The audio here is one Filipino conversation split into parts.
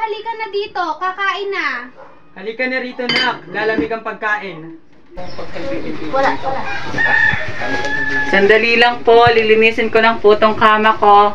halika na dito. Kakain na. Halika na rito, nak. Lalamig ang pagkain. Wala. Sandali lang po, lilinisin ko lang po tong kama ko.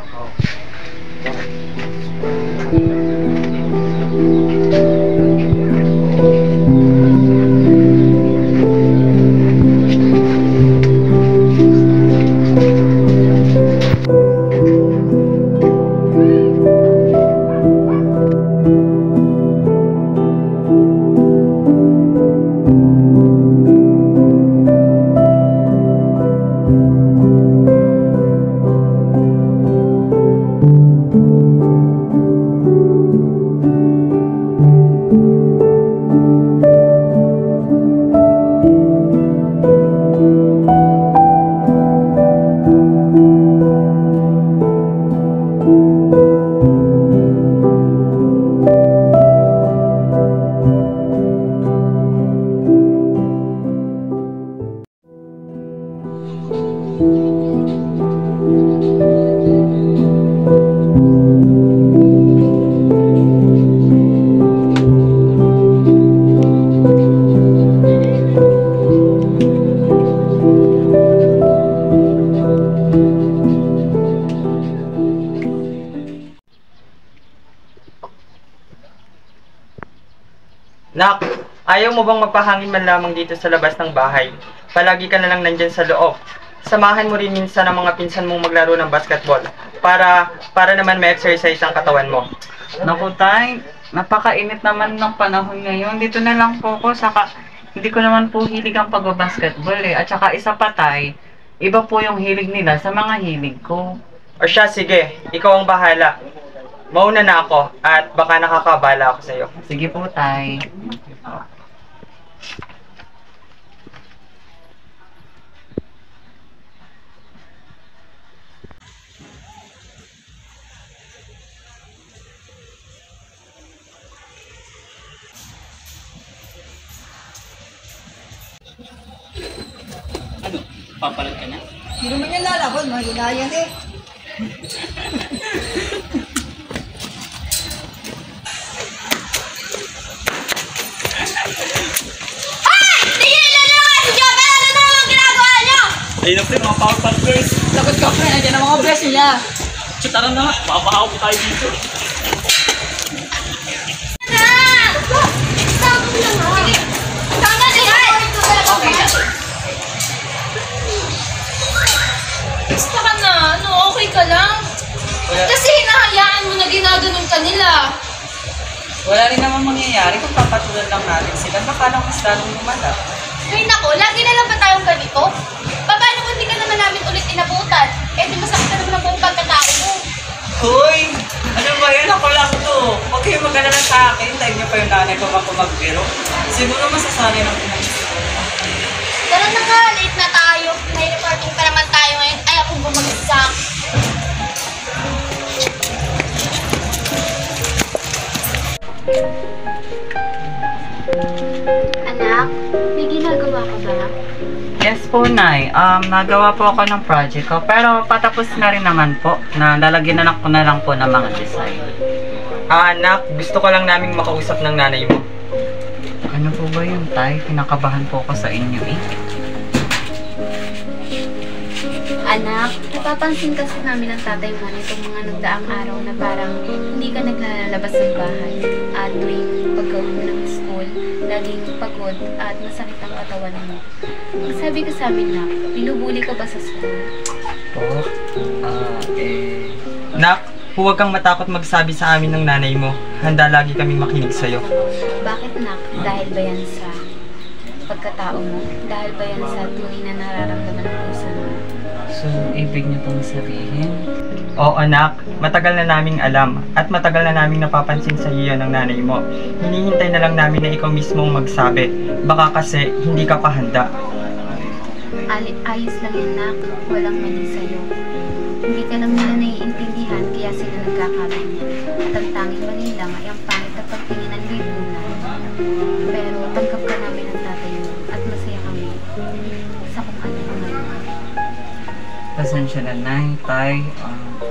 Nak, ayaw mo bang magpahangin man lamang dito sa labas ng bahay? Palagi ka na lang nandyan sa loob. Samahan mo rin minsan ang mga pinsan mong maglaro ng basketball para naman ma-exercise ang katawan mo. Naku tay, napakainit naman ng panahon ngayon. Dito na lang po ko, saka hindi ko naman po hilig ang pag-basketball eh. At saka isa pa tay, iba po yung hilig nila sa mga hilig ko. O siya, sige, ikaw ang bahala. Mauna na ako at baka nakakabala ako sa'yo. Sige po tay. Ano? Papalag ka na? Hindi naman yan lalaban, mahina yan eh. Ayun na pre, mga power girls. Lagot ka pre, nandiyan ang mga beses niya. Tara na, mapapahaw po tayo dito. Okay na. Basta ka na. Ano, okay ka lang? Kasi hinahayaan mo na ginaganon ka nila. Wala rin naman mangyayari kung papatulan lang natin sila. Baka lang mas lalong lumala. Ay nako, lagi na lang ba tayong ganito? Paano kung hindi ka naman namin ulit inabutan? Eh di masakit na naman ang buong pagkatao mo. Hoy! Ano ba yan? Ako lang to. Huwag kayong mag-alala sa akin. Dahil niyo pa yung nanay ko ako magbiro. Siguro masasanay ng umalis. Tara na nga, late na tayo. May reporting pa naman tayo ngayon. Ay, akong bumagsak. Anak, may ginagawa ka ba? Yes po, Nay. Nagawa po ako ng project ko. Pero patapos na rin naman po. Lalagyan na ko na lang po ng mga design. Anak, gusto ko lang naming makausap ng nanay mo. Ano po ba yun, Tay? Kinakabahan po ako sa inyo eh. Anak, napapansin kasi namin ng tatay mo nitong mga nagdaang araw na parang hindi ka naglalabas ng bahay. At tuwing pagka-uwi mo ng school, laging pagod at masakit ang katawan mo. Sabi ko sa amin na, binubuli ka ba sa school? Po? Nak, huwag kang matakot magsabi sa amin ng nanay mo. Handa lagi kaming makinig sa'yo. Bakit nak? Dahil ba yan sa pagkatao mo? Dahil ba yan sa tunay na nararamdaman ng puso mo? So, ibig niyo pong sabihin? Oo anak, matagal na naming alam at matagal na naming napapansin sa iyo ng nanay mo. Hinihintay na lang namin na ikaw mismo ang magsabi. Baka kasi hindi ka pa handa. Ayos lang yan nak, walang mali sa'yo. Hindi ka lang nila naiintindihan kaya sila nagkakaganyan. At ang tanging mali lang ay ang pangit na pagtingin ng lipunan. Pero tanggap ka namin ng tatay mo at masaya kami sa kung ano ang ngayon. Pasensya na, Nay, Tay.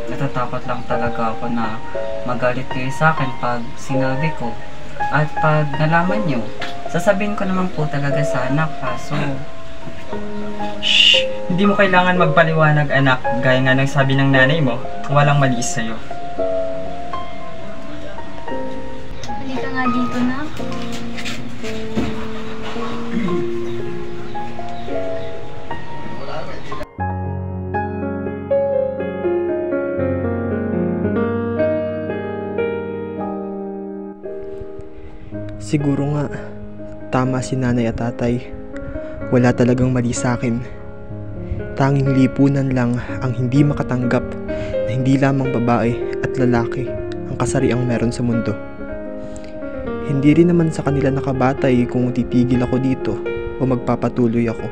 Natatakot lang talaga ako na magalit kayo sa akin pag sinabi ko. At pag nalaman nyo, sasabihin ko naman po talaga sa anak, kaso Shh! Hindi mo kailangan magpaliwanag, anak. Gaya nga ng sabi ng nanay mo, walang mali sa'yo. Halika nga dito na. Siguro nga, tama si nanay at tatay. Wala talagang mali sa akin. Tanging lipunan lang ang hindi makatanggap na hindi lamang babae at lalaki ang kasariang meron sa mundo. Hindi rin naman sa kanila nakabatay kung titigil ako dito o magpapatuloy ako.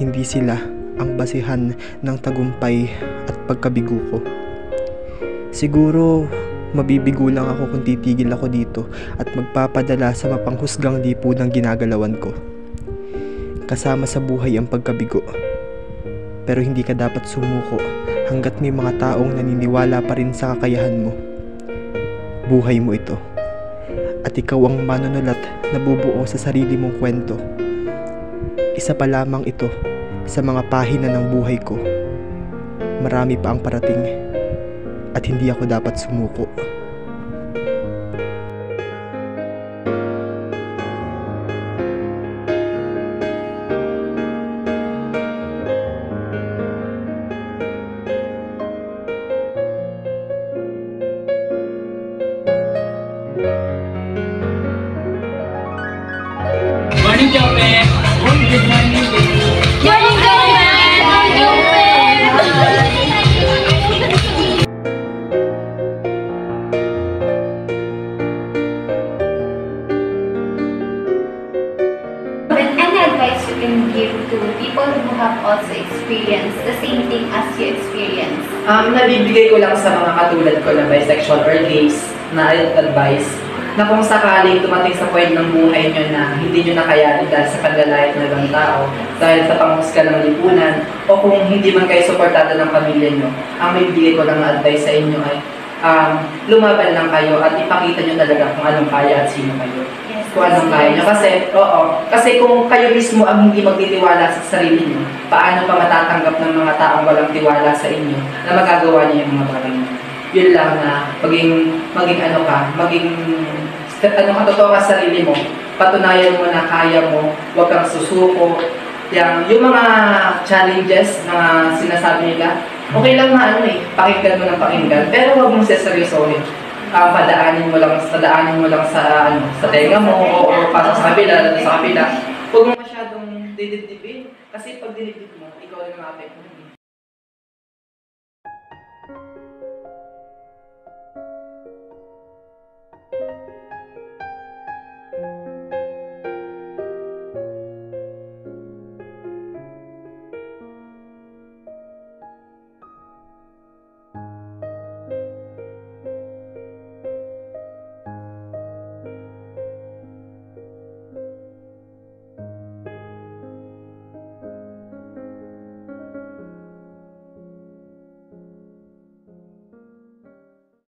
Hindi sila ang basihan ng tagumpay at pagkabigo ko. Siguro, mabibigo lang ako kung titigil ako dito at magpapadala sa mapanghusgang lipunang ginagalawan ko. Kasama sa buhay ang pagkabigo. Pero hindi ka dapat sumuko hanggat may mga taong naniniwala pa rin sa kakayahan mo. Buhay mo ito. At ikaw ang manunulat na bubuo sa sarili mong kwento. Isa pa lamang ito sa mga pahina ng buhay ko. Marami pa ang parating at hindi ako dapat sumuko. Morning, Jope! Good morning, baby! Morning, any advice you can give to people who have also experienced the same thing as you experience? Nabibigay ko lang sa mga katulad ko na bisexual or gays na advice na kung sakaling dumating sa point ng buhay nyo na hindi nyo nakayanin dahil sa panlalait na ibang tao, dahil sa panghusga ng lipunan, o kung hindi man kayo suportado ng pamilya nyo, ang bibigay ko lang na advice sa inyo ay lumaban lang kayo at ipakita nyo talaga kung anong kaya at sino kayo. Yes, Kung anong kaya nyo. Kasi kung kayo mismo ang hindi magtitiwala sa sarili nyo, paano pa matatanggap ng mga taong walang tiwala sa inyo na magagawa niyo yung mga bagay nyo? Yun lang na totoo ka sa sarili mo, patunayan mo na kaya mo, huwag kang susuko. Yung mga challenges na sinasabi nila, okay lang na pakinggan mo ng pakinggan, pero huwag mong seryosohin. Padaanin mo lang sa tenga mo, o pasok sa kabila, Huwag mo masyadong didibdibin, kasi pag dinibdib mo, ikaw rin ang apekto mo.